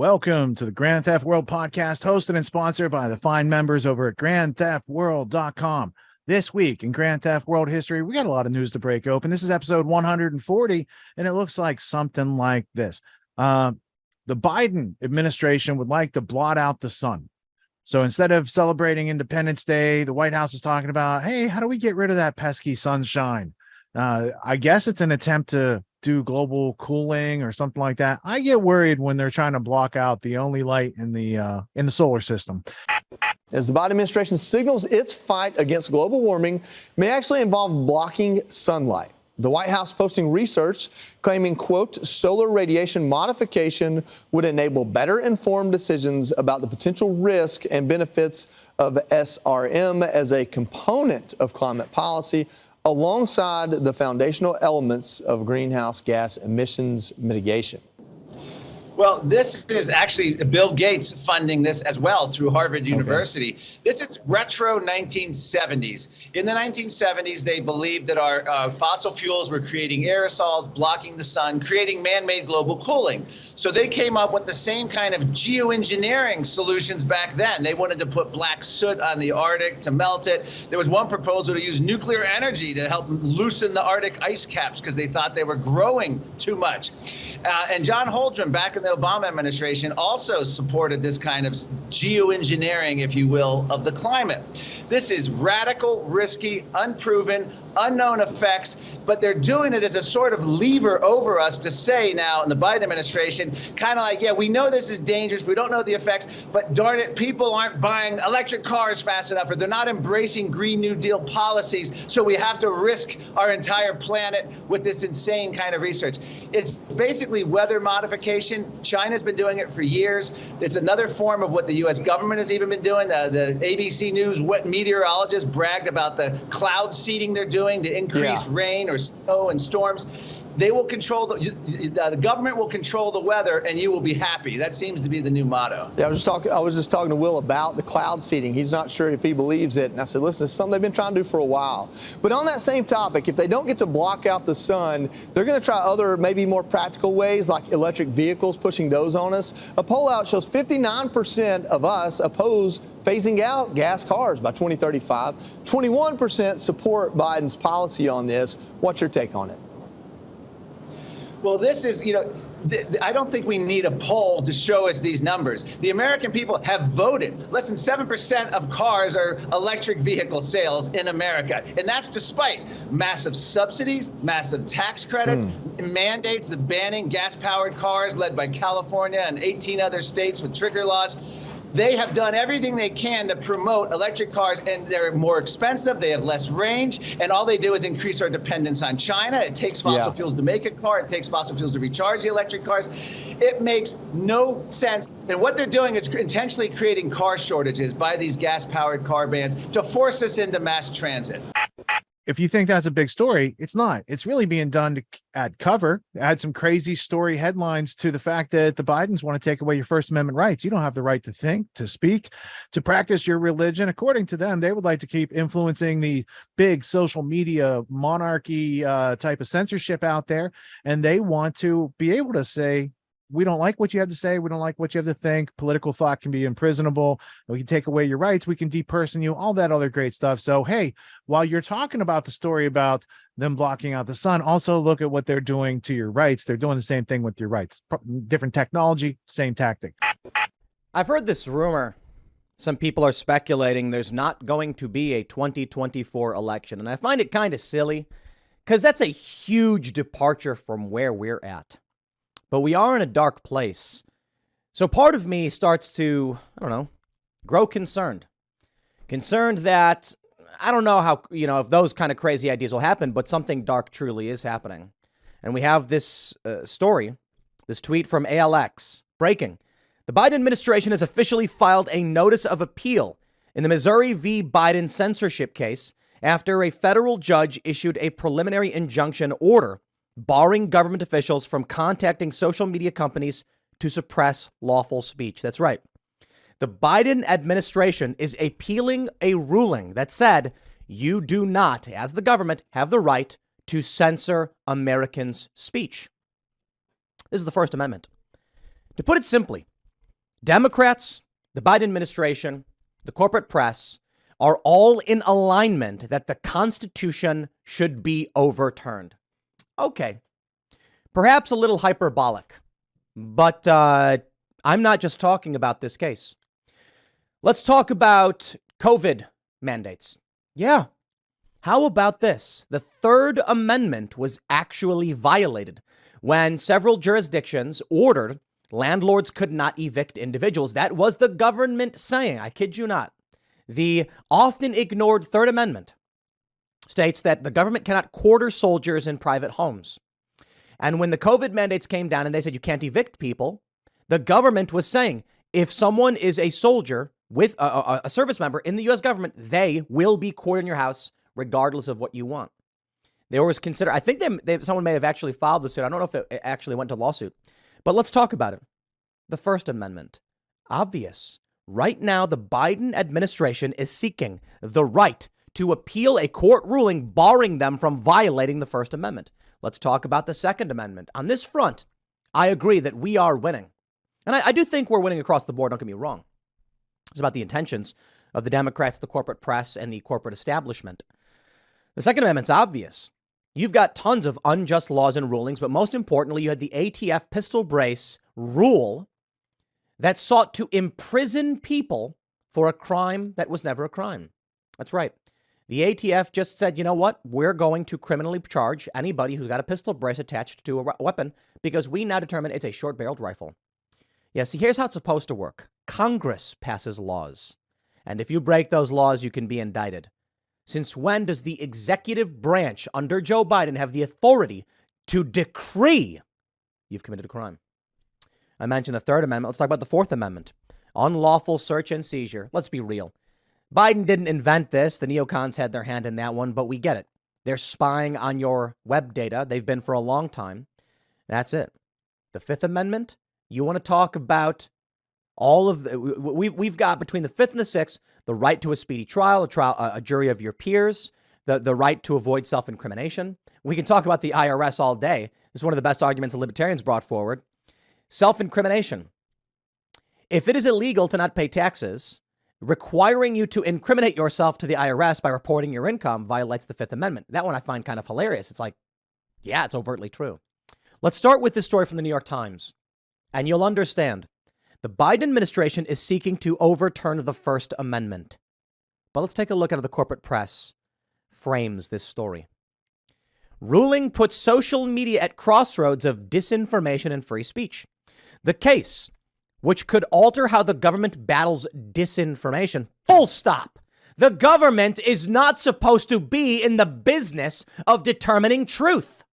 Welcome to the Grand Theft World podcast, hosted and sponsored by the fine members over at grandtheftworld.com. This week in Grand Theft World history, we got a lot of news to break open. This is episode 140, and it looks like something like this. The Biden administration would like to blot out the sun. So instead of celebrating Independence Day, the White House is talking about, hey, how do we get rid of that pesky sunshine? I guess it's an attempt to do global cooling or something like that. I get worried when they're trying to block out the only light in the solar system. As the Biden administration signals its fight against global warming may actually involve blocking sunlight. The White House posting research claiming, quote, solar radiation modification would enable better informed decisions about the potential risk and benefits of SRM as a component of climate policy, alongside the foundational elements of greenhouse gas emissions mitigation. Well, this is actually Bill Gates funding this as well through Harvard University. This is retro 1970s. In the 1970s, they believed that our fossil fuels were creating aerosols, blocking the sun, creating man-made global cooling. So they came up with the same kind of geoengineering solutions back then. They wanted to put black soot on the Arctic to melt it. There was one proposal to use nuclear energy to help loosen the Arctic ice caps because they thought they were growing too much. And John Holdren, back in the Obama administration, also supported this kind of geoengineering, if you will, of the climate. This is radical, risky, unproven, unknown effects, but they're doing it as a sort of lever over us to say now in the Biden administration, kind of like, yeah, we know this is dangerous, we don't know the effects, but darn it, people aren't buying electric cars fast enough, or they're not embracing Green New Deal policies, so we have to risk our entire planet with this insane kind of research. It's basically weather modification. China's been doing it for years. It's another form of what the U.S. government has even been doing. The ABC News meteorologists bragged about the cloud seeding they're doing to increase rain or snow and storms. They will control the government will control the weather, and you will be happy. That seems to be the new motto. Yeah, I was just talking to Will about the cloud seeding. He's not sure if he believes it. And I said, listen, it's something they've been trying to do for a while. But on that same topic, if they don't get to block out the sun, they're going to try other, maybe more practical ways, like electric vehicles, pushing those on us. A poll out shows 59% of us oppose phasing out gas cars by 2035. 21% support Biden's policy on this. What's your take on it? Well, this is, I don't think we need a poll to show us these numbers. The American people have voted. Less than 7% of cars are electric vehicle sales in America. And that's despite massive subsidies, massive tax credits, mandates of banning gas-powered cars led by California and 18 other states with trigger laws. They have done everything they can to promote electric cars, and they're more expensive, they have less range, and all they do is increase our dependence on China. It takes fossil fuels to make a car, it takes fossil fuels to recharge the electric cars. It makes no sense. And what they're doing is intentionally creating car shortages by these gas-powered car bans to force us into mass transit. If you think that's a big story, it's not. It's really being done to add cover, add some crazy story headlines to the fact that the Bidens want to take away your First Amendment rights. You don't have the right to think, to speak, to practice your religion. According to them, they would like to keep influencing the big social media monarchy type of censorship out there. And they want to be able to say, we don't like what you have to say. We don't like what you have to think. Political thought can be imprisonable. We can take away your rights. We can deperson you, all that other great stuff. So, hey, while you're talking about the story about them blocking out the sun, also look at what they're doing to your rights. They're doing the same thing with your rights. Different technology, same tactic. I've heard this rumor. Some people are speculating there's not going to be a 2024 election. And I find it kind of silly because that's a huge departure from where we're at. But we are in a dark place. So part of me starts to, grow concerned. Concerned that, I don't know how, if those kind of crazy ideas will happen, but something dark truly is happening. And we have this story, this tweet from ALX. Breaking. The Biden administration has officially filed a notice of appeal in the Missouri v. Biden censorship case after a federal judge issued a preliminary injunction order barring government officials from contacting social media companies to suppress lawful speech. That's right. The Biden administration is appealing a ruling that said you do not, as the government, have the right to censor Americans' speech. This is the First Amendment. To put it simply, Democrats, the Biden administration, the corporate press are all in alignment that the Constitution should be overturned. Okay, perhaps a little hyperbolic, but I'm not just talking about this case. Let's talk about COVID mandates. Yeah. How about this? The Third Amendment was actually violated when several jurisdictions ordered landlords could not evict individuals. That was the government saying, I kid you not. The often ignored Third Amendment states that the government cannot quarter soldiers in private homes. And when the COVID mandates came down and they said you can't evict people, the government was saying if someone is a soldier with a service member in the U.S. government, they will be quartered in your house regardless of what you want. They always consider, I think someone may have actually filed the suit. I don't know if it actually went to lawsuit, but let's talk about it. The First Amendment, obvious. Right now, the Biden administration is seeking the right to appeal a court ruling barring them from violating the First Amendment. Let's talk about the Second Amendment. On this front, I agree that we are winning. And I do think we're winning across the board. Don't get me wrong. It's about the intentions of the Democrats, the corporate press, and the corporate establishment. The Second Amendment's obvious. You've got tons of unjust laws and rulings, but most importantly, you had the ATF pistol brace rule that sought to imprison people for a crime that was never a crime. That's right. The ATF just said, you know what? We're going to criminally charge anybody who's got a pistol brace attached to a weapon because we now determine it's a short-barreled rifle. Yeah, see, here's how it's supposed to work. Congress passes laws. And if you break those laws, you can be indicted. Since when does the executive branch under Joe Biden have the authority to decree you've committed a crime? I mentioned the Third Amendment. Let's talk about the Fourth Amendment. Unlawful search and seizure. Let's be real. Biden didn't invent this. The neocons had their hand in that one, but we get it. They're spying on your web data. They've been for a long time. That's it. The Fifth Amendment, you want to talk about all of the, we've got between the Fifth and the Sixth, the right to a speedy trial, a jury of your peers, the right to avoid self-incrimination. We can talk about the IRS all day. This is one of the best arguments the libertarians brought forward. Self-incrimination. If it is illegal to not pay taxes, requiring you to incriminate yourself to the IRS by reporting your income violates the Fifth Amendment. That one I find kind of hilarious. It's like, yeah, it's overtly true. Let's start with this story from the New York Times, and you'll understand. The Biden administration is seeking to overturn the First Amendment. But let's take a look at how the corporate press frames this story. Ruling puts social media at crossroads of disinformation and free speech. The case, which could alter how the government battles disinformation, full stop. The government is not supposed to be in the business of determining truth.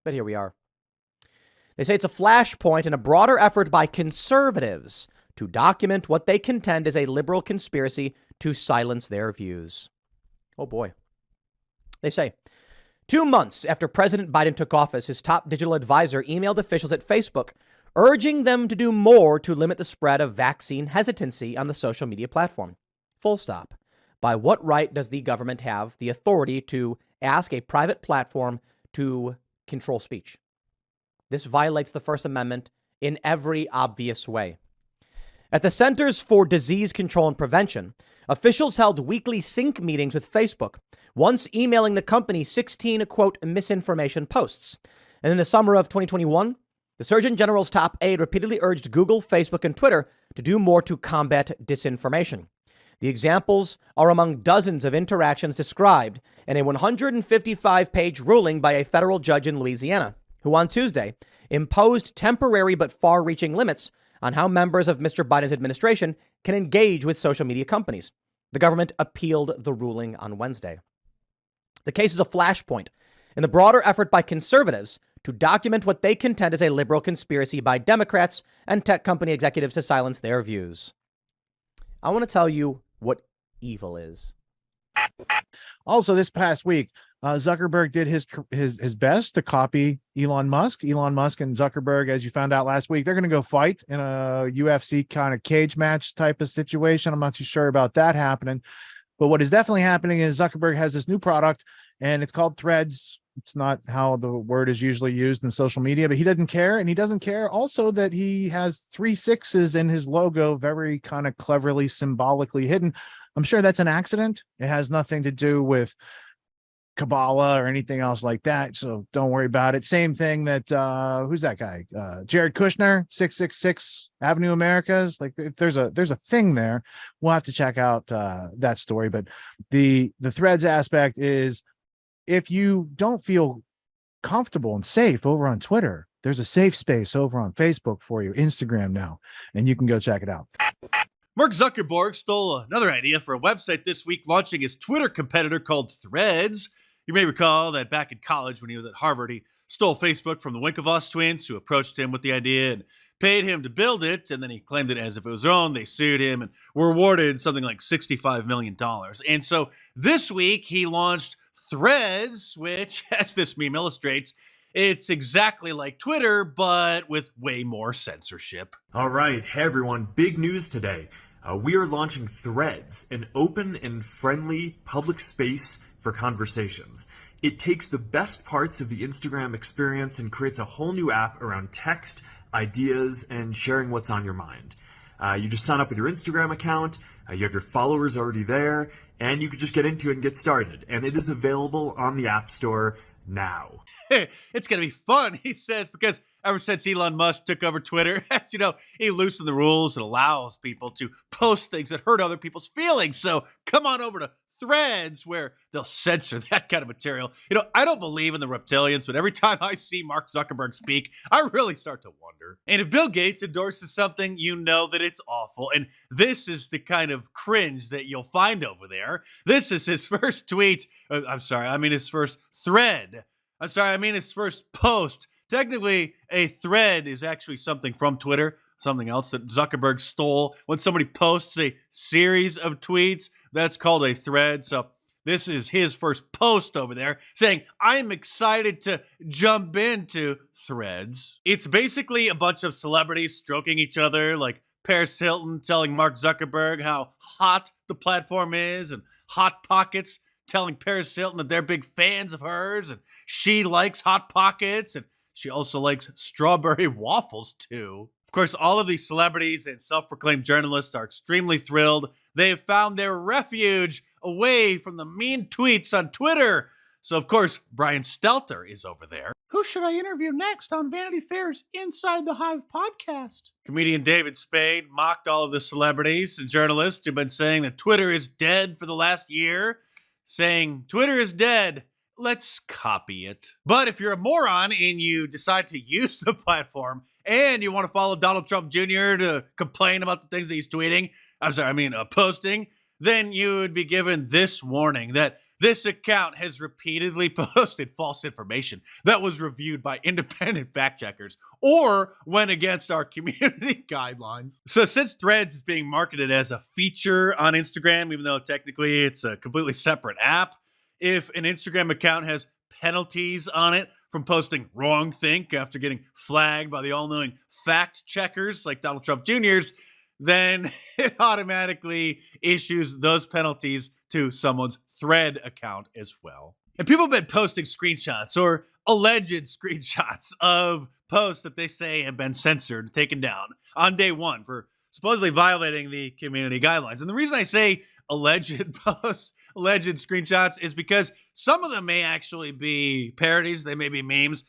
But here we are. They say it's a flashpoint in a broader effort by conservatives to document what they contend is a liberal conspiracy to silence their views. Oh boy. They say, 2 months after President Biden took office, his top digital advisor emailed officials at Facebook, urging them to do more to limit the spread of vaccine hesitancy on the social media platform. Full stop. By what right does the government have the authority to ask a private platform to control speech? This violates the First Amendment in every obvious way. At the Centers for Disease Control and Prevention, officials held weekly sync meetings with Facebook, once emailing the company 16, quote, misinformation posts. And in the summer of 2021, the Surgeon General's top aide repeatedly urged Google, Facebook, and Twitter to do more to combat disinformation. The examples are among dozens of interactions described in a 155-page ruling by a federal judge in Louisiana, who on Tuesday imposed temporary but far-reaching limits on how members of Mr. Biden's administration can engage with social media companies. The government appealed the ruling on Wednesday. The case is a flashpoint in the broader effort by conservatives to document what they contend is a liberal conspiracy by Democrats and tech company executives to silence their views. I want to tell you what evil is. Also, this past week, Zuckerberg did his best to copy Elon Musk. Elon Musk and Zuckerberg, as you found out last week, they're going to go fight in a UFC kind of cage match type of situation. I'm not too sure about that happening. But what is definitely happening is Zuckerberg has this new product, and it's called Threads. It's not how the word is usually used in social media, but he doesn't care. And he doesn't care also that he has 3 sixes in his logo, very kind of cleverly, symbolically hidden. I'm sure that's an accident. It has nothing to do with Kabbalah or anything else like that. So don't worry about it. Same thing that who's that guy? Jared Kushner, 666 Avenue Americas. Like there's a thing there. We'll have to check out that story. But the threads aspect is, if you don't feel comfortable and safe over on Twitter, there's a safe space over on Facebook for you, Instagram now, and you can go check it out. Mark Zuckerberg stole another idea for a website this week, launching his Twitter competitor called Threads. You may recall that back in college when he was at Harvard, he stole Facebook from the Winklevoss twins, who approached him with the idea and paid him to build it, and then he claimed it as if it was their own. They sued him and were awarded something like $65 million. And so this week he launched Threads, which, as this meme illustrates, it's exactly like Twitter, but with way more censorship. All right, hey everyone, big news today. We are launching Threads, an open and friendly public space for conversations. It takes the best parts of the Instagram experience and creates a whole new app around text, ideas, and sharing what's on your mind. You just sign up with your Instagram account, you have your followers already there, and you can just get into it and get started. And it is available on the App Store now. It's going to be fun, he says, because ever since Elon Musk took over Twitter, as you know, he loosened the rules and allows people to post things that hurt other people's feelings. So come on over to Threads, where they'll censor that kind of material. You know, I don't believe in the reptilians, but every time I see Mark Zuckerberg speak, I really start to wonder. And if Bill Gates endorses something, you know that it's awful. And this is the kind of cringe that you'll find over there. This is his first tweet. His first thread. His first post. Technically, a thread is actually something from Twitter, something else that Zuckerberg stole. When somebody posts a series of tweets, that's called a thread. So this is his first post over there saying, I'm excited to jump into Threads. It's basically a bunch of celebrities stroking each other, like Paris Hilton telling Mark Zuckerberg how hot the platform is, and Hot Pockets telling Paris Hilton that they're big fans of hers, and she likes Hot Pockets, and she also likes strawberry waffles too. Of course, all of these celebrities and self-proclaimed journalists are extremely thrilled. They have found their refuge away from the mean tweets on Twitter. So, of course, Brian Stelter is over there. Who should I interview next on Vanity Fair's Inside the Hive podcast? Comedian David Spade mocked all of the celebrities and journalists who've been saying that Twitter is dead for the last year, saying, Twitter is dead. Let's copy it. But if you're a moron and you decide to use the platform and you want to follow Donald Trump Jr. to complain about the things that he's posting, then you would be given this warning that this account has repeatedly posted false information that was reviewed by independent fact checkers or went against our community guidelines. So since Threads is being marketed as a feature on Instagram, even though technically it's a completely separate app, if an Instagram account has penalties on it from posting wrong think after getting flagged by the all-knowing fact checkers like Donald Trump Jr.'s, then it automatically issues those penalties to someone's Thread account as well. And people have been posting screenshots or alleged screenshots of posts that they say have been censored, taken down on day one for supposedly violating the community guidelines. And the reason I say alleged posts, alleged screenshots, is because some of them may actually be parodies. They may be memes.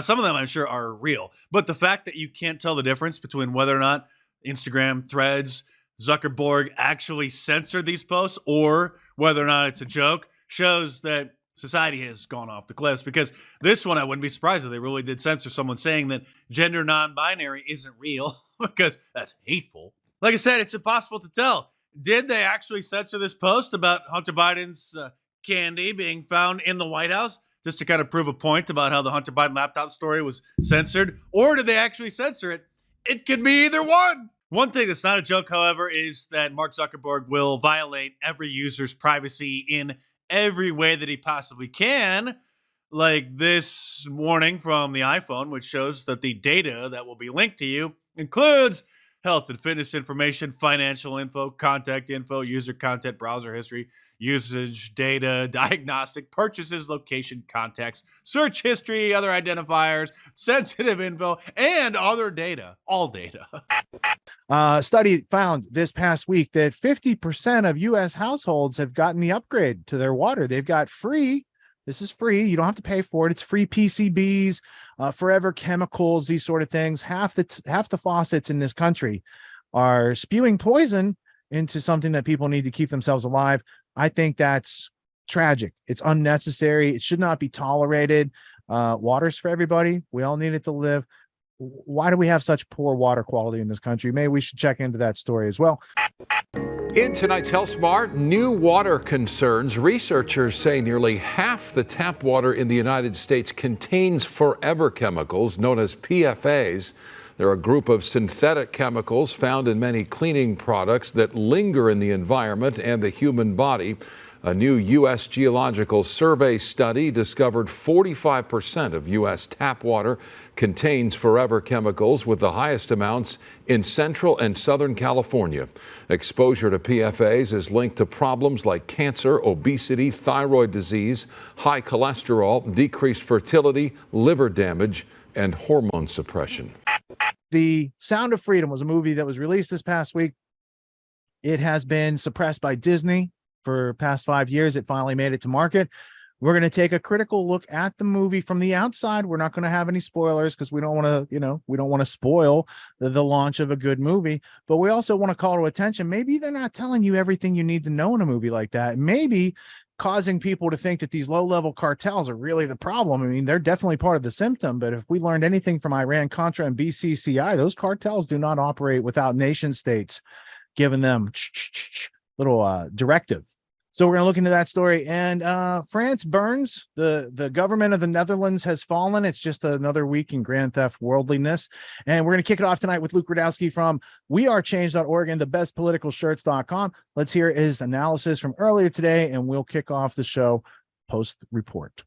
Some of them I'm sure are real. But the fact that you can't tell the difference between whether or not Instagram, Threads, Zuckerberg actually censored these posts or whether or not it's a joke shows that society has gone off the cliffs. Because this one, I wouldn't be surprised if they really did censor someone saying that gender non-binary isn't real, because that's hateful. Like I said, it's impossible to tell. Did they actually censor this post about Hunter Biden's candy being found in the White House just to kind of prove a point about how the Hunter Biden laptop story was censored? Or did they actually censor it? It could be either one. One thing that's not a joke, however, is that Mark Zuckerberg will violate every user's privacy in every way that he possibly can. Like this warning from the iPhone, which shows that the data that will be linked to you includes health and fitness information, financial info, contact info, user content, browser history, usage data, diagnostic, purchases, location, contacts, search history, other identifiers, sensitive info, and other data. All data. Study found this past week that 50% of U.S. households have gotten the upgrade to their water. They've got free. This is free. You don't have to pay for it. It's free PCBs, forever chemicals, these sort of things. Half the faucets in this country are spewing poison into something that people need to keep themselves alive. I think that's tragic. It's unnecessary. It should not be tolerated. Water's for everybody. We all need it to live. Why do we have such poor water quality in this country? Maybe we should check into that story as well. In tonight's Health Smart, new water concerns. Researchers say nearly half the tap water in the United States contains forever chemicals known as PFAs. They're a group of synthetic chemicals found in many cleaning products that linger in the environment and the human body. A new U.S. Geological Survey study discovered 45% of U.S. tap water contains forever chemicals, with the highest amounts in Central and Southern California. Exposure to PFAs is linked to problems like cancer, obesity, thyroid disease, high cholesterol, decreased fertility, liver damage, and hormone suppression. The Sound of Freedom was a movie that was released this past week. It has been suppressed by Disney for past 5 years. It finally made it to market. We're going to take a critical look at the movie from the outside. We're not going to have any spoilers because we don't want to, we don't want to spoil the launch of a good movie. But we also want to call to attention. Maybe they're not telling you everything you need to know in a movie like that. Maybe causing people to think that these low-level cartels are really the problem. I mean, they're definitely part of the symptom. But if we learned anything from Iran-Contra and BCCI, those cartels do not operate without nation states giving them little directive. So we're going to look into that story. And France burns. The government of the Netherlands has fallen. It's just another week in grand theft worldliness. And we're going to kick it off tonight with Luke Radowski from wearechange.org and thebestpoliticalshirts.com. Let's hear his analysis from earlier today, and we'll kick off the show post-report.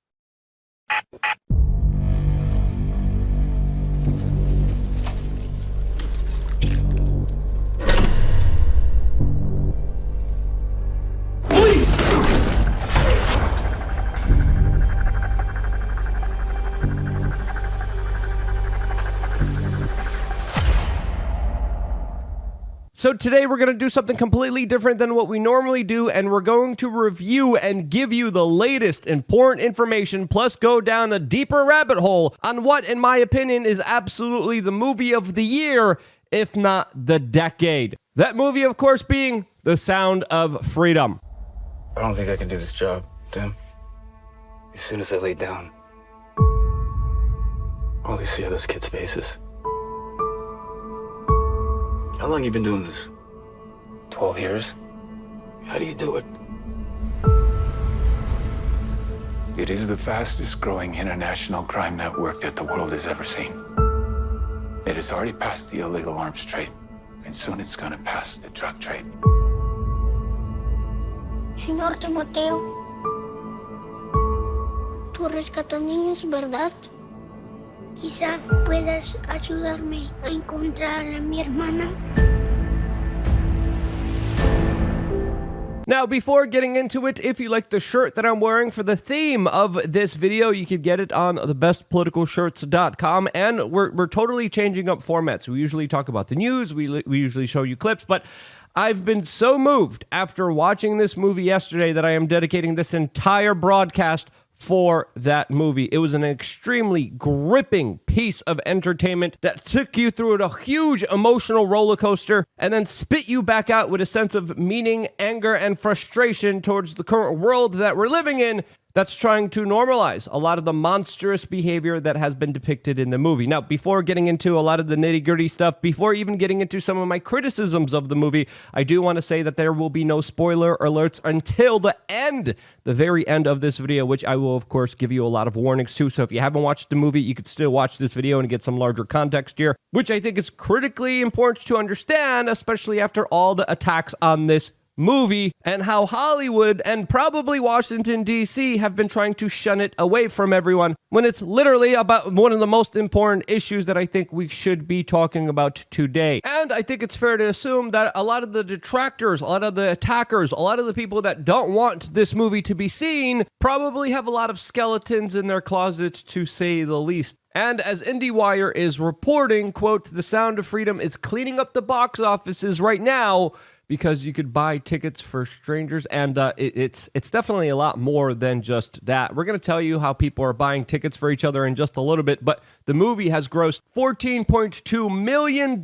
So today we're going to do something completely different than what we normally do, and we're going to review and give you the latest important information, plus go down a deeper rabbit hole on what, in my opinion, is absolutely the movie of the year, if not the decade. That movie, of course, being The Sound of Freedom. I don't think I can do this job, Tim. As soon as I lay down, all I see are those kids' faces. How long you been doing this? 12 years. How do you do it? It is the fastest growing international crime network that the world has ever seen. It has already passed the illegal arms trade, and soon it's going to pass the drug trade. Señor Timoteo, tú rescatas niños, ¿verdad? Quizá puedas ayudarme a encontrar a mi hermana. Now, before getting into it, if you like the shirt that I'm wearing for the theme of this video, you can get it on thebestpoliticalshirts.com. And we're totally changing up formats. We usually talk about the news. We usually show you clips, but I've been so moved after watching this movie yesterday that I am dedicating this entire broadcast for that movie. It was an extremely gripping piece of entertainment that took you through a huge emotional roller coaster and then spit you back out with a sense of meaning, anger, and frustration towards the current world that we're living in that's trying to normalize a lot of the monstrous behavior that has been depicted in the movie. Now, before getting into a lot of the nitty-gritty stuff, before even getting into some of my criticisms of the movie, I do want to say that there will be no spoiler alerts until the end, the very end of this video, which I will, of course, give you a lot of warnings to. So if you haven't watched the movie, you could still watch this video and get some larger context here, which I think is critically important to understand, especially after all the attacks on this movie and how Hollywood and probably Washington, D.C. have been trying to shun it away from everyone when it's literally about one of the most important issues that I think we should be talking about today. And I think it's fair to assume that a lot of the detractors, a lot of the attackers, a lot of the people that don't want this movie to be seen probably have a lot of skeletons in their closet, to say the least. And as IndieWire is reporting, quote, The Sound of Freedom is cleaning up the box offices right now because you could buy tickets for strangers, and it's definitely a lot more than just that. We're going to tell you how people are buying tickets for each other in just a little bit, but the movie has grossed $14.2 million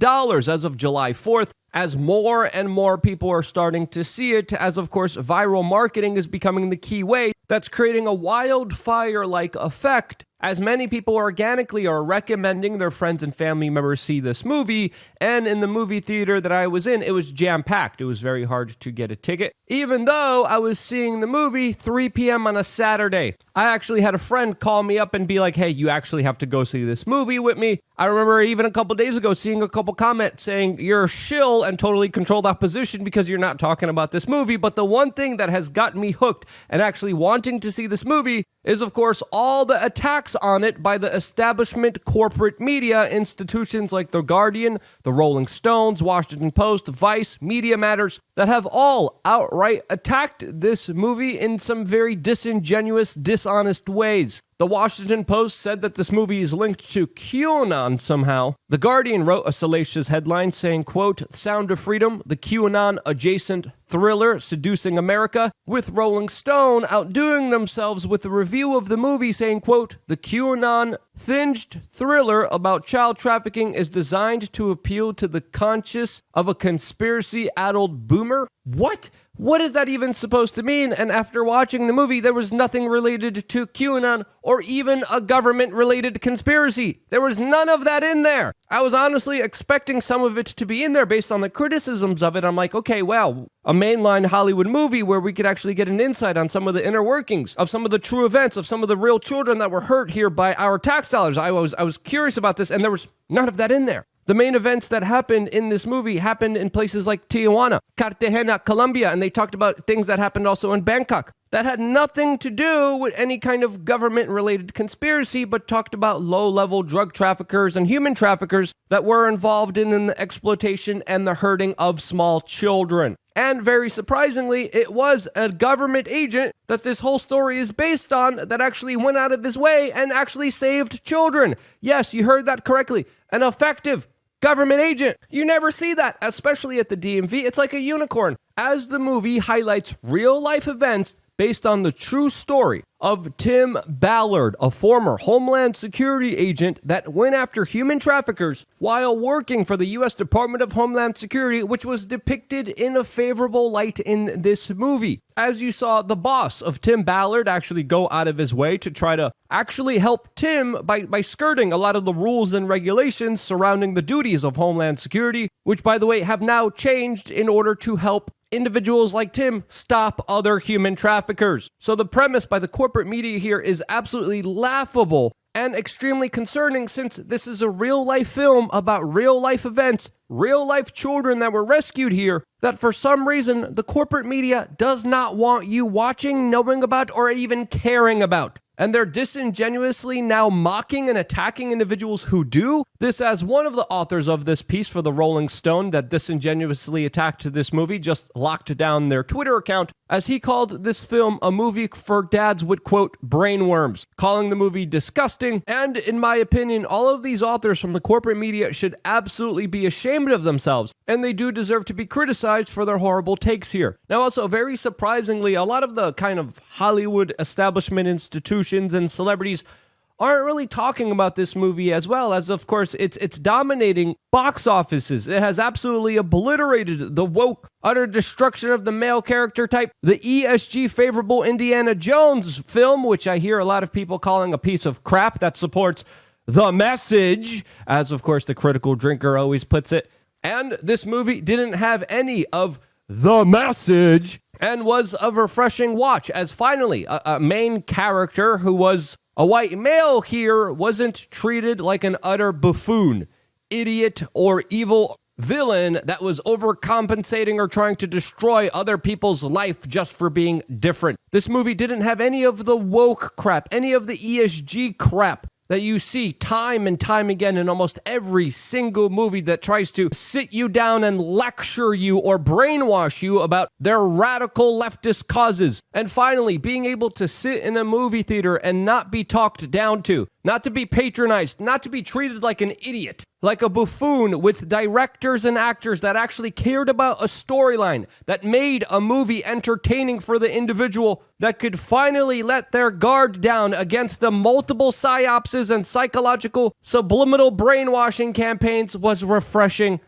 as of July 4th, as more and more people are starting to see it, as of course viral marketing is becoming the key way that's creating a wildfire-like effect, as many people organically are recommending their friends and family members see this movie. And in the movie theater that I was in, it was jam-packed. It was very hard to get a ticket, even though I was seeing the movie 3 p.m. on a Saturday. I actually had a friend call me up and be like, hey, you actually have to go see this movie with me. I remember even a couple days ago seeing a couple comments saying you're a shill and totally controlled opposition because you're not talking about this movie. But the one thing that has gotten me hooked and actually wanting to see this movie is, of course, all the attacks on it by the establishment corporate media institutions like The Guardian, The Rolling Stones, Washington Post, Vice, Media Matters, that have all outright attacked this movie in some very disingenuous, dishonest ways. The Washington Post said that this movie is linked to QAnon somehow. The Guardian wrote a salacious headline saying, quote, Sound of Freedom, the QAnon-adjacent thriller seducing America, with Rolling Stone outdoing themselves with a review of the movie saying, quote, the QAnon-thinged thriller about child trafficking is designed to appeal to the conscience of a conspiracy-addled boomer? What? What is that even supposed to mean? And after watching the movie, there was nothing related to QAnon or even a government-related conspiracy. There was none of that in there. I was honestly expecting some of it to be in there based on the criticisms of it. I'm like, okay, wow, a mainline Hollywood movie where we could actually get an insight on some of the inner workings of some of the true events of some of the real children that were hurt here by our tax dollars. I was curious about this, and there was none of that in there. The main events that happened in this movie happened in places like Tijuana, Cartagena, Colombia, and they talked about things that happened also in Bangkok that had nothing to do with any kind of government-related conspiracy, but talked about low-level drug traffickers and human traffickers that were involved in the exploitation and the hurting of small children. And very surprisingly, it was a government agent that this whole story is based on that actually went out of his way and actually saved children. Yes, you heard that correctly. An effective government agent. You never see that, especially at the DMV. It's like a unicorn. As the movie highlights real-life events based on the true story of Tim Ballard, a former Homeland Security agent that went after human traffickers while working for the U.S. Department of Homeland Security, which was depicted in a favorable light in this movie. As you saw, the boss of Tim Ballard actually go out of his way to try to actually help Tim by skirting a lot of the rules and regulations surrounding the duties of Homeland Security, which, by the way, have now changed in order to help individuals like Tim stop other human traffickers. So the premise by the corporate media here is absolutely laughable and extremely concerning, since this is a real-life film about real-life events, real-life children that were rescued here, that for some reason the corporate media does not want you watching, knowing about, or even caring about. And they're disingenuously now mocking and attacking individuals who do. This, as one of the authors of this piece for the Rolling Stone that disingenuously attacked this movie, just locked down their Twitter account, as he called this film a movie for dads with, quote, brainworms, calling the movie disgusting. And in my opinion, all of these authors from the corporate media should absolutely be ashamed of themselves, and they do deserve to be criticized for their horrible takes here. Now, also, very surprisingly, a lot of the kind of Hollywood establishment institutions and celebrities aren't really talking about this movie, as well as, of course, it's dominating box offices. It has absolutely obliterated the woke, utter destruction of the male character type, the ESG favorable Indiana Jones film, which I hear a lot of people calling a piece of crap that supports the message, as of course the critical drinker always puts it. And this movie didn't have any of the message and was a refreshing watch, as finally a main character who was a white male here wasn't treated like an utter buffoon, idiot, or evil villain that was overcompensating or trying to destroy other people's life just for being different. This movie didn't have any of the woke crap, any of the ESG crap that you see time and time again in almost every single movie that tries to sit you down and lecture you or brainwash you about their radical leftist causes. And finally, being able to sit in a movie theater and not be talked down to, not to be patronized, not to be treated like an idiot, like a buffoon, with directors and actors that actually cared about a storyline, that made a movie entertaining for the individual, that could finally let their guard down against the multiple psyopses and psychological subliminal brainwashing campaigns, was refreshing.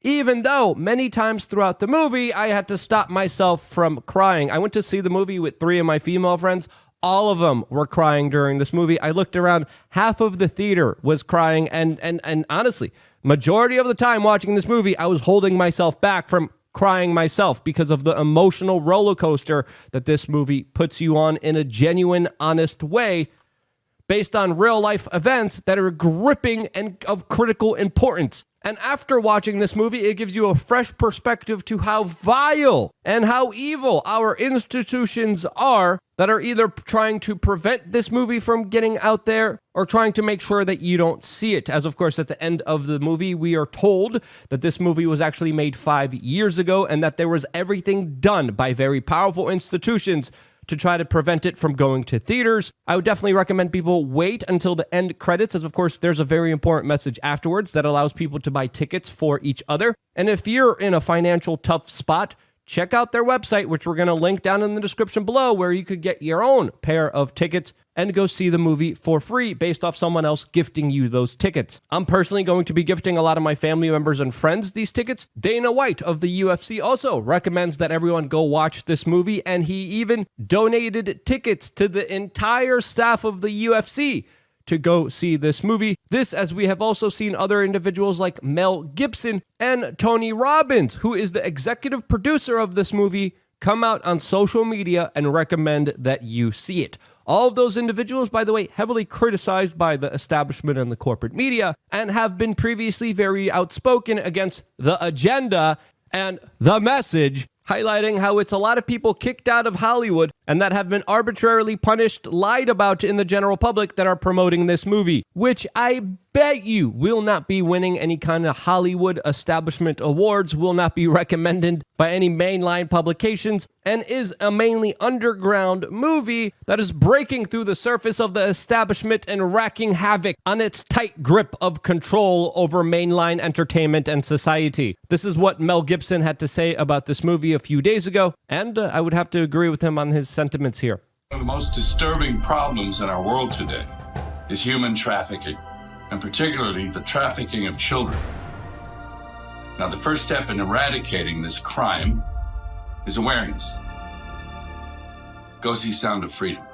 Even though many times throughout the movie, I had to stop myself from crying. I went to see the movie with 3 of my female friends. All of them were crying during this movie. I looked around, half of the theater was crying, and honestly, majority of the time watching this movie, I was holding myself back from crying myself because of the emotional roller coaster that this movie puts you on in a genuine, honest way, based on real life events that are gripping and of critical importance. And after watching this movie, it gives you a fresh perspective to how vile and how evil our institutions are that are either trying to prevent this movie from getting out there or trying to make sure that you don't see it. As of course, at the end of the movie, we are told that this movie was actually made 5 years ago and that there was everything done by very powerful institutions to try to prevent it from going to theaters. I would definitely recommend people wait until the end credits, as of course there's a very important message afterwards that allows people to buy tickets for each other. And if you're in a financial tough spot, check out their website, which we're going to link down in the description below, where you could get your own pair of tickets and go see the movie for free based off someone else gifting you those tickets. I'm personally going to be gifting a lot of my family members and friends these tickets. Dana White of the UFC also recommends that everyone go watch this movie, and he even donated tickets to the entire staff of the UFC to go see this movie. This, as we have also seen other individuals like Mel Gibson and Tony Robbins, who is the executive producer of this movie, come out on social media and recommend that you see it. All of those individuals, by the way, heavily criticized by the establishment and the corporate media, and have been previously very outspoken against the agenda and the message, highlighting how it's a lot of people kicked out of Hollywood and that have been arbitrarily punished, lied about in the general public that are promoting this movie, which I bet you will not be winning any kind of Hollywood establishment awards, will not be recommended by any mainline publications, and is a mainly underground movie that is breaking through the surface of the establishment and wreaking havoc on its tight grip of control over mainline entertainment and society. This is what Mel Gibson had to say about this movie a few days ago, and I would have to agree with him on his sentiments here. One of the most disturbing problems in our world today is human trafficking, and particularly the trafficking of children. Now, the first step in eradicating this crime is awareness. Go see Sound of Freedom.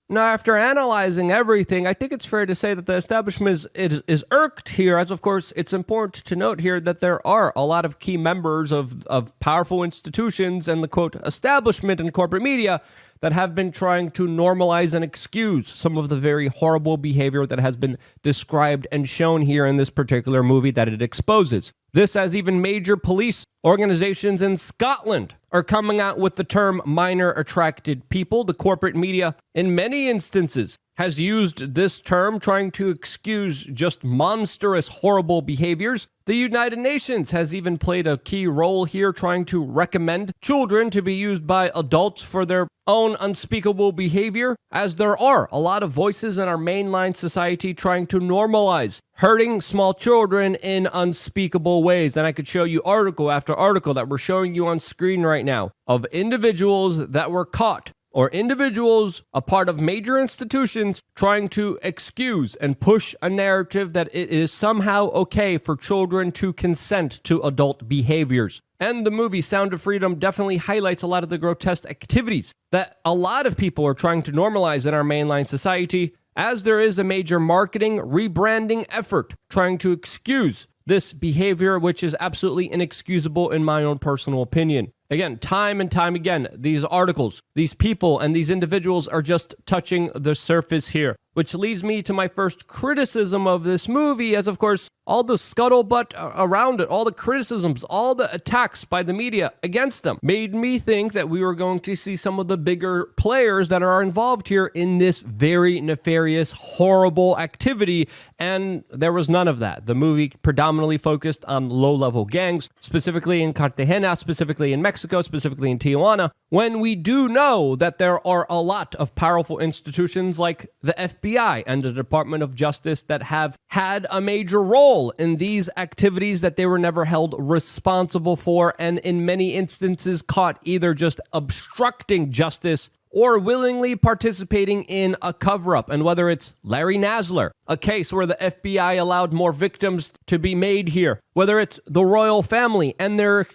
Now, after analyzing everything, I think it's fair to say that the establishment is irked here, as of course it's important to note here that there are a lot of key members of powerful institutions and the, quote, establishment and corporate media that have been trying to normalize and excuse some of the very horrible behavior that has been described and shown here in this particular movie that it exposes. This, as even major police organizations in Scotland are coming out with the term minor attracted people. The corporate media, in many instances, has used this term trying to excuse just monstrous, horrible behaviors. The United Nations has even played a key role here, trying to recommend children to be used by adults for their own unspeakable behavior, as there are a lot of voices in our mainline society trying to normalize hurting small children in unspeakable ways. And I could show you article after article that we're showing you on screen right now of individuals that were caught, or individuals a part of major institutions trying to excuse and push a narrative that it is somehow okay for children to consent to adult behaviors. And the movie Sound of Freedom definitely highlights a lot of the grotesque activities that a lot of people are trying to normalize in our mainline society, as there is a major marketing, rebranding effort trying to excuse this behavior, which is absolutely inexcusable in my own personal opinion. Again, time and time again, these articles, these people, and these individuals are just touching the surface here. Which leads me to my first criticism of this movie, as of course, all the scuttlebutt around it, all the criticisms, all the attacks by the media against them made me think that we were going to see some of the bigger players that are involved here in this very nefarious, horrible activity, and there was none of that. The movie predominantly focused on low-level gangs, specifically in Cartagena, specifically in Mexico, specifically in Tijuana, when we do know that there are a lot of powerful institutions like the FBI and the Department of Justice that have had a major role in these activities that they were never held responsible for, and in many instances caught either just obstructing justice or willingly participating in a cover-up. And whether it's Larry Nassar, a case where the FBI allowed more victims to be made here, whether it's the royal family and their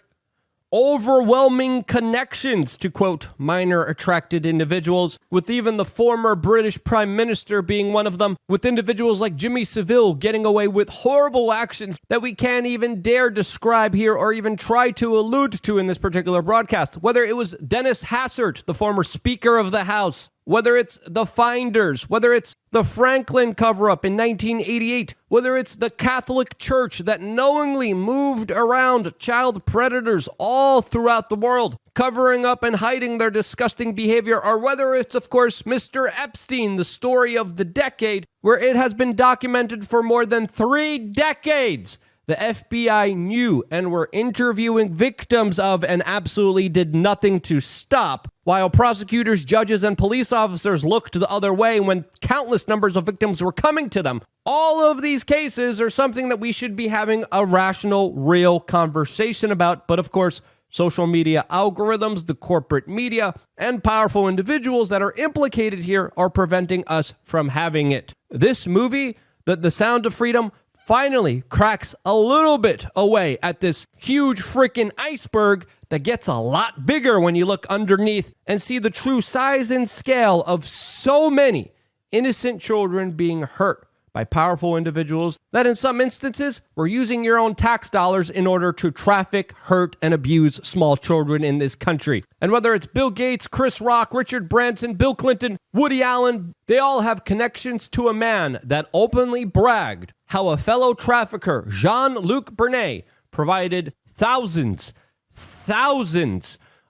overwhelming connections to, quote, minor attracted individuals, with even the former British Prime Minister being one of them, with individuals like Jimmy Savile getting away with horrible actions that we can't even dare describe here or even try to allude to in this particular broadcast. Whether it was Dennis Hassert, the former Speaker of the House, whether it's the Finders, whether it's the Franklin cover-up in 1988, whether it's the Catholic Church that knowingly moved around child predators all throughout the world, covering up and hiding their disgusting behavior, or whether it's, of course, Mr. Epstein, the story of the decade, where it has been documented for more than 3 decades. The FBI knew and were interviewing victims of and absolutely did nothing to stop, while prosecutors, judges, and police officers looked the other way when countless numbers of victims were coming to them. All of these cases are something that we should be having a rational, real conversation about, but of course, social media algorithms, the corporate media, and powerful individuals that are implicated here are preventing us from having it. This movie, The Sound of Freedom, finally cracks a little bit away at this huge freaking iceberg that gets a lot bigger when you look underneath and see the true size and scale of so many innocent children being hurt by powerful individuals that in some instances were using your own tax dollars in order to traffic, hurt, and abuse small children in this country. And whether it's Bill Gates, Chris Rock, Richard Branson, Bill Clinton, Woody Allen, they all have connections to a man that openly bragged how a fellow trafficker, Jean-Luc Bernet, provided thousands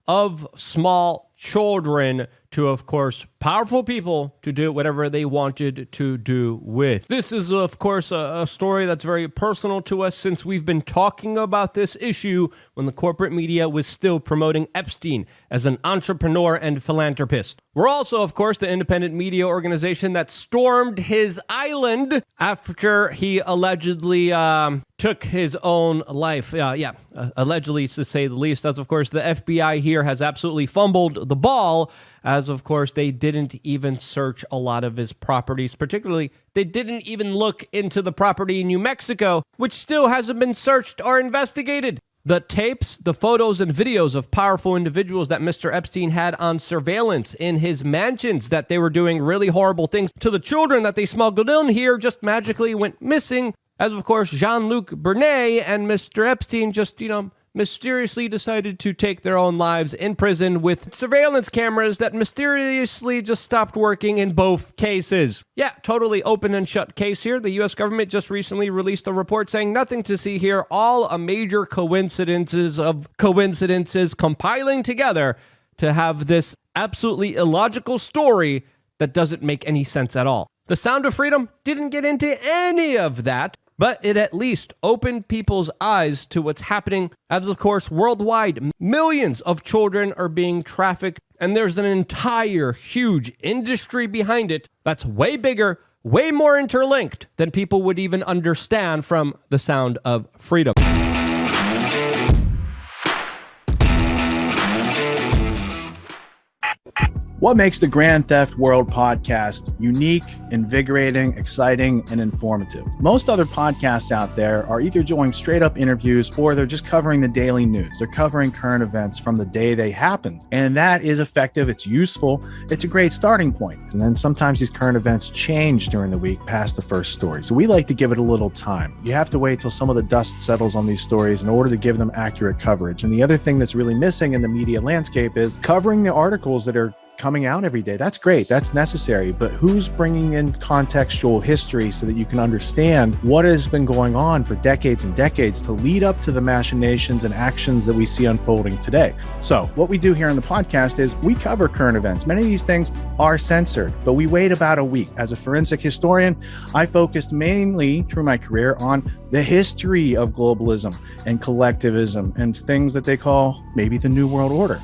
of small children to, of course, powerful people to do whatever they wanted to do with. This is, of course, a story that's very personal to us since we've been talking about this issue when the corporate media was still promoting Epstein as an entrepreneur and philanthropist. We're also, of course, the independent media organization that stormed his island after he allegedly took his own life. Allegedly, to say the least. As, of course, the FBI here has absolutely fumbled the ball, as, of course, they didn't even search a lot of his properties. Particularly, they didn't even look into the property in New Mexico, which still hasn't been searched or investigated. The tapes, the photos, and videos of powerful individuals that Mr. Epstein had on surveillance in his mansions, that they were doing really horrible things to the children that they smuggled in here, just magically went missing. As, of course, Jean-Luc Bernet and Mr. Epstein just, mysteriously decided to take their own lives in prison with surveillance cameras that mysteriously just stopped working in both cases. Yeah, totally open and shut case here. The U.S. government just recently released a report saying nothing to see here, all a major coincidences compiling together to have this absolutely illogical story that doesn't make any sense at all. The Sound of Freedom didn't get into any of that, but it at least opened people's eyes to what's happening, as of course worldwide millions of children are being trafficked, and there's an entire huge industry behind it that's way bigger, way more interlinked than people would even understand from The Sound of Freedom. What makes the Grand Theft World podcast unique, invigorating, exciting, and informative? Most other podcasts out there are either doing straight up interviews or they're just covering the daily news. They're covering current events from the day they happened. And that is effective. It's useful. It's a great starting point. And then sometimes these current events change during the week past the first story. So we like to give it a little time. You have to wait till some of the dust settles on these stories in order to give them accurate coverage. And the other thing that's really missing in the media landscape is covering the articles that are coming out every day. That's great. That's necessary. But who's bringing in contextual history so that you can understand what has been going on for decades and decades to lead up to the machinations and actions that we see unfolding today? So what we do here on the podcast is we cover current events. Many of these things are censored, but we wait about a week. As a forensic historian, I focused mainly through my career on the history of globalism and collectivism and things that they call maybe the New World Order.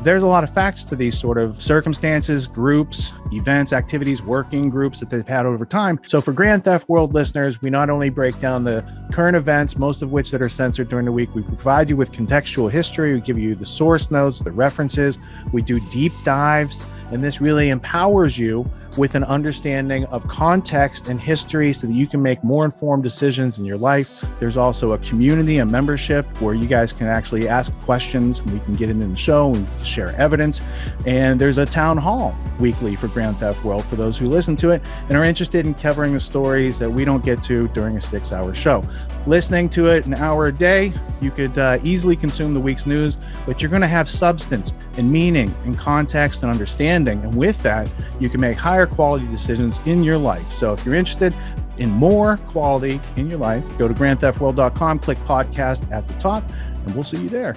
There's a lot of facts to these sort of circumstances, groups, events, activities, working groups that they've had over time. So for Grand Theft World listeners, we not only break down the current events, most of which that are censored during the week, we provide you with contextual history, we give you the source notes, the references, we do deep dives, and this really empowers you with an understanding of context and history so that you can make more informed decisions in your life. There's also a community, a membership where you guys can actually ask questions. We can get into the show and share evidence. And there's a town hall weekly for Grand Theft World for those who listen to it and are interested in covering the stories that we don't get to during a 6-hour show. Listening to it an hour a day, you could easily consume the week's news, but you're going to have substance and meaning and context and understanding. And with that, you can make higher quality decisions in your life. So if you're interested in more quality in your life, go to grandtheftworld.com, click podcast at the top, and we'll see you there.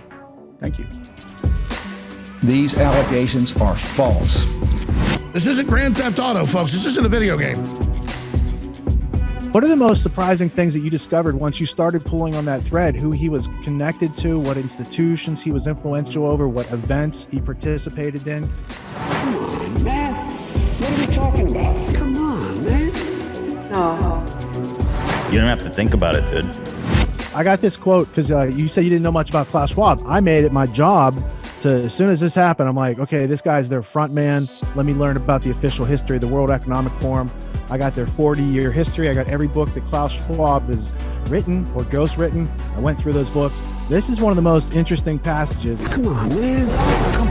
Thank you. These allegations are false. This isn't Grand Theft Auto, folks. This isn't a video game. What are the most surprising things that you discovered once you started pulling on that thread? Who he was connected to, what institutions he was influential over, what events he participated in? Come on, man. What are we talking about? Come on, man. No. You don't have to think about it, dude. I got this quote because you said you didn't know much about Klaus Schwab. I made it my job to, as soon as this happened, I'm like, okay, this guy's their front man. Let me learn about the official history of the World Economic Forum. I got their 40-year history. I got every book that Klaus Schwab has written or ghostwritten. I went through those books. This is one of the most interesting passages. Come on, man. Come